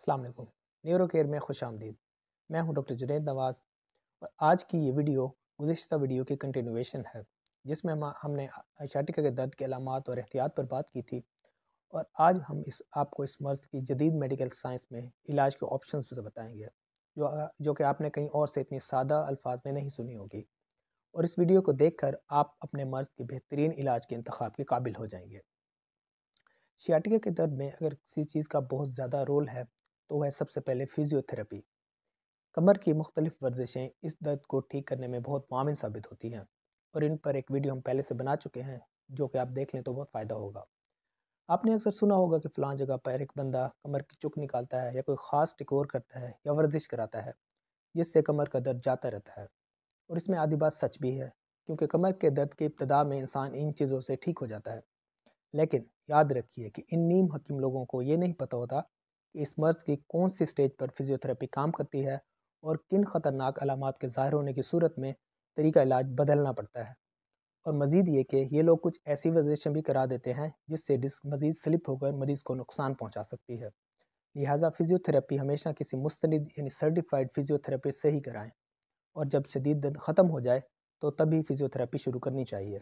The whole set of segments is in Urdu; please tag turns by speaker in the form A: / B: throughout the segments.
A: السلام علیکم۔ نیورو کیئر میں خوش آمدید۔ میں ہوں ڈاکٹر جنید نواز اور آج کی یہ ویڈیو گزشتہ ویڈیو کی کنٹینویشن ہے جس میں ہم نے سciatica کے درد کے علامات اور احتیاط پر بات کی تھی، اور آج ہم آپ کو اس مرض کی جدید میڈیکل سائنس میں علاج کے آپشنز بھی بتائیں گے جو کہ آپ نے کہیں اور سے اتنی سادہ الفاظ میں نہیں سنی ہوگی، اور اس ویڈیو کو دیکھ کر آپ اپنے مرض کے بہترین علاج کے انتخاب کے قابل ہو جائیں گے۔ سciatica کے درد میں اگر کسی چیز کا بہت زیادہ رول ہے تو وہ ہے سب سے پہلے فزیوتھراپی۔ کمر کی مختلف ورزشیں اس درد کو ٹھیک کرنے میں بہت معاون ثابت ہوتی ہیں، اور ان پر ایک ویڈیو ہم پہلے سے بنا چکے ہیں جو کہ آپ دیکھ لیں تو بہت فائدہ ہوگا۔ آپ نے اکثر سنا ہوگا کہ فلاں جگہ پر ایک بندہ کمر کی چک نکالتا ہے یا کوئی خاص ٹکور کرتا ہے یا ورزش کراتا ہے جس سے کمر کا درد جاتا رہتا ہے، اور اس میں آدھی بات سچ بھی ہے کیونکہ کمر کے درد کی ابتدا میں انسان ان چیزوں سے ٹھیک ہو جاتا ہے، لیکن یاد رکھیے کہ ان نیم حکیم لوگوں کو یہ نہیں پتہ ہوتا کہ اس مرض کی کون سی سٹیج پر فزیوتھراپی کام کرتی ہے اور کن خطرناک علامات کے ظاہر ہونے کی صورت میں طریقہ علاج بدلنا پڑتا ہے، اور مزید یہ کہ یہ لوگ کچھ ایسی ورزشیں بھی کرا دیتے ہیں جس سے ڈسک مزید سلپ ہو کر مریض کو نقصان پہنچا سکتی ہے۔ لہٰذا فزیوتھراپی ہمیشہ کسی مستند یعنی سرٹیفائڈ فزیوتھراپسٹ سے ہی کرائیں، اور جب شدید درد ختم ہو جائے تو تبھی فزیوتھراپی شروع کرنی چاہیے۔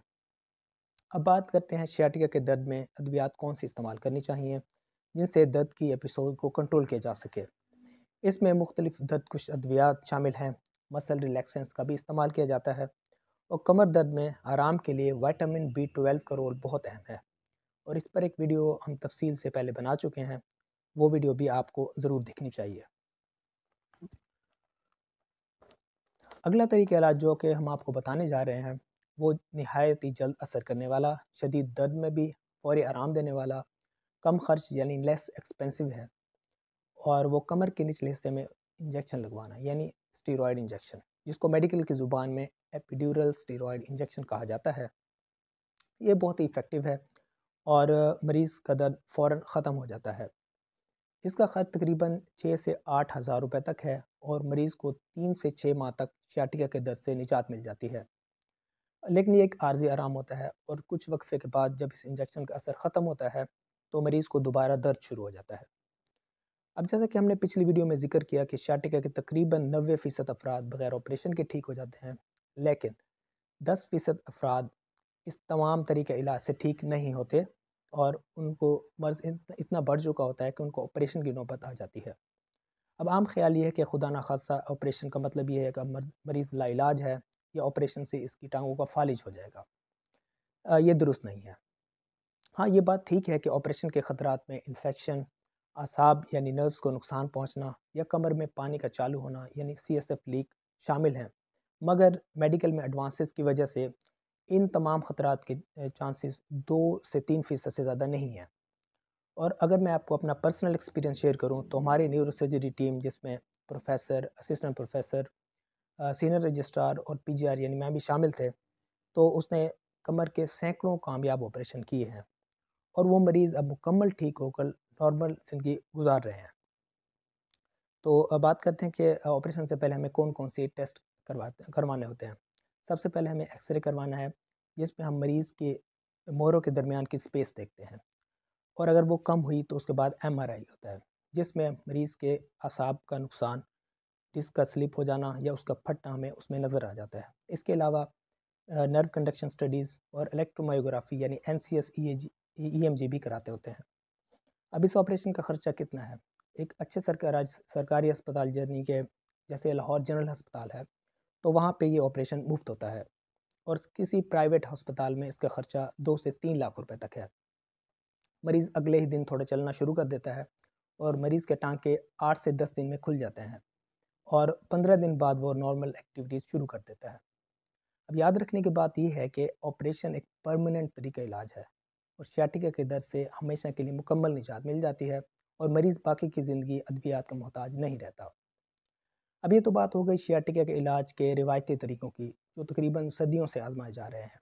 A: اب بات کرتے ہیں سciatica کے درد میں ادویات کون سی استعمال کرنی چاہیے جن سے درد کی ایپیسوڈ کو کنٹرول کیا جا سکے۔ اس میں مختلف درد کش ادویات شامل ہیں، مسل ریلیکسنٹس کا بھی استعمال کیا جاتا ہے، اور کمر درد میں آرام کے لیے وائٹامن B12 کا رول بہت اہم ہے، اور اس پر ایک ویڈیو ہم تفصیل سے پہلے بنا چکے ہیں، وہ ویڈیو بھی آپ کو ضرور دیکھنی چاہیے۔ اگلا طریقہ علاج جو کہ ہم آپ کو بتانے جا رہے ہیں وہ نہایت ہی جلد اثر کرنے والا، شدید درد میں بھی فوری آرام دینے والا، کم خرچ یعنی لیس ایکسپینسو ہے، اور وہ کمر کے نچلے حصے میں انجیکشن لگوانا یعنی اسٹیرائڈ انجیکشن، جس کو میڈیکل کی زبان میں ایپیڈیورل اسٹیرائڈ انجیکشن کہا جاتا ہے۔ یہ بہت ہی افیکٹو ہے اور مریض کا درد فوراً ختم ہو جاتا ہے۔ اس کا خرچ تقریباً 6 سے 8 ہزار روپے تک ہے، اور مریض کو 3 سے 6 ماہ تک سciatica کے درد سے نجات مل جاتی ہے، لیکن یہ ایک عارضی آرام ہوتا ہے، اور کچھ وقفے کے بعد جب اس انجیکشن کا اثر ختم ہوتا ہے تو مریض کو دوبارہ درد شروع ہو جاتا ہے۔ اب جیسا کہ ہم نے پچھلی ویڈیو میں ذکر کیا کہ سciatica کے تقریباً 90% افراد بغیر آپریشن کے ٹھیک ہو جاتے ہیں، لیکن 10% افراد اس تمام طریقہ علاج سے ٹھیک نہیں ہوتے، اور ان کو مرض اتنا بڑھ چکا ہوتا ہے کہ ان کو آپریشن کی نوبت آ جاتی ہے۔ اب عام خیال یہ ہے کہ خدا نخواستہ آپریشن کا مطلب یہ ہے کہ مریض لا علاج ہے یا آپریشن سے اس کی ٹانگوں کا فالج ہو جائے گا۔ یہ درست نہیں ہے۔ ہاں، یہ بات ٹھیک ہے کہ آپریشن کے خطرات میں انفیکشن، اعصاب یعنی نروز کو نقصان پہنچنا، یا کمر میں پانی کا چالو ہونا یعنی CSF لیک شامل ہیں، مگر میڈیکل میں ایڈوانسز کی وجہ سے ان تمام خطرات کے چانسز 2 سے 3% سے زیادہ نہیں ہیں۔ اور اگر میں آپ کو اپنا پرسنل ایکسپیرینس شیئر کروں تو ہماری نیورو سرجری ٹیم جس میں professor, assistant professor, senior registrar اور PGR یعنی میں بھی شامل تھے، تو اس نے کمر کے سینکڑوں کامیاب آپریشن کیے ہیں، اور وہ مریض اب مکمل ٹھیک ہو کر نارمل زندگی گزار رہے ہیں۔ تو بات کرتے ہیں کہ آپریشن سے پہلے ہمیں کون کون سی ٹیسٹ کروانے ہوتے ہیں۔ سب سے پہلے ہمیں ایکس رے کروانا ہے جس میں ہم مریض کے موروں کے درمیان کی سپیس دیکھتے ہیں، اور اگر وہ کم ہوئی تو اس کے بعد MRI ہوتا ہے جس میں مریض کے اعصاب کا نقصان، ڈسک کا سلپ ہو جانا یا اس کا پھٹنا ہمیں اس میں نظر آ جاتا ہے۔ اس کے علاوہ نرو کنڈکشن سٹڈیز اور الیکٹرومایوگرافی یعنی NCS EMG بھی کراتے ہوتے ہیں۔ اب اس آپریشن کا خرچہ کتنا ہے؟ ایک اچھے سرکاری اسپتال جرنی کے جیسے لاہور جنرل ہسپتال ہے تو وہاں پہ یہ آپریشن مفت ہوتا ہے، اور کسی پرائیویٹ ہسپتال میں اس کا خرچہ 2 سے 3 لاکھ روپے تک ہے۔ مریض اگلے ہی دن تھوڑا چلنا شروع کر دیتا ہے، اور مریض کے ٹانکے 8 سے 10 دن میں کھل جاتے ہیں، اور 15 دن بعد وہ نارمل ایکٹیویٹیز شروع کر دیتا ہے۔ اب یاد رکھنے کی بات یہ ہے کہ آپریشن ایک پرماننٹ طریقہ علاج ہے، اور سciatica کے درد سے ہمیشہ کے لیے مکمل نجات مل جاتی ہے، اور مریض باقی کی زندگی ادویات کا محتاج نہیں رہتا۔ اب یہ تو بات ہو گئی سciatica کے علاج کے روایتی طریقوں کی جو تقریباً صدیوں سے آزمائے جا رہے ہیں۔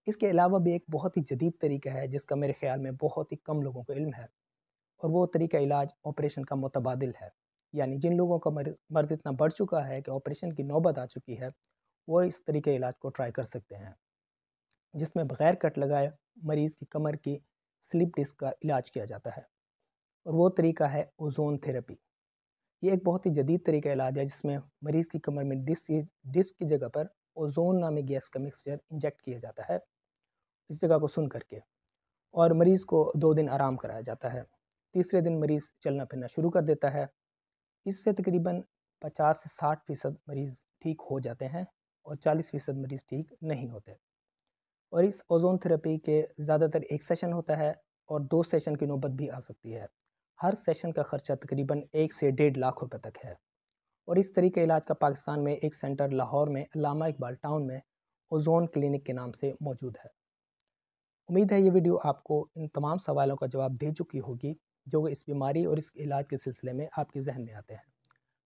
A: اس کے علاوہ بھی ایک بہت ہی جدید طریقہ ہے جس کا میرے خیال میں بہت ہی کم لوگوں کو علم ہے، اور وہ طریقہ علاج آپریشن کا متبادل ہے، یعنی جن لوگوں کا مرض اتنا بڑھ چکا ہے کہ آپریشن کی نوبت آ چکی ہے وہ اس طریقہ علاج کو ٹرائی کر سکتے ہیں، جس میں بغیر کٹ لگائے مریض کی کمر کی سلپ ڈسک کا علاج کیا جاتا ہے، اور وہ طریقہ ہے اوزون تھراپی یہ ایک بہت ہی جدید طریقہ علاج ہے جس میں مریض کی کمر میں ڈسک کی جگہ پر اوزون نامی گیس کا مکسچر انجیکٹ کیا جاتا ہے اس جگہ کو سن کر کے، اور مریض کو 2 دن آرام کرایا جاتا ہے۔ تیسرے دن مریض چلنا پھرنا شروع کر دیتا ہے۔ اس سے تقریباً 50 سے 60% مریض ٹھیک ہو جاتے ہیں اور 40% مریض ٹھیک نہیں ہوتے۔ اور اس اوزون تھراپی کے زیادہ تر ایک سیشن ہوتا ہے اور 2 سیشن کی نوبت بھی آ سکتی ہے۔ ہر سیشن کا خرچہ تقریباً 1 سے 1.5 لاکھ روپے تک ہے، اور اس طریقہ علاج کا پاکستان میں ایک سینٹر لاہور میں علامہ اقبال ٹاؤن میں اوزون کلینک کے نام سے موجود ہے۔ امید ہے یہ ویڈیو آپ کو ان تمام سوالوں کا جواب دے چکی ہوگی جو اس بیماری اور اس کے علاج کے سلسلے میں آپ کے ذہن میں آتے ہیں۔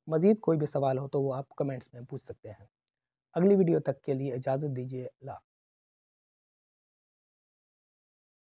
A: مزید کوئی بھی سوال ہو تو وہ آپ کمنٹس میں پوچھ سکتے ہیں۔ اگلی ویڈیو تک کے لیے اجازت دیجیے۔ اللہ حافظ۔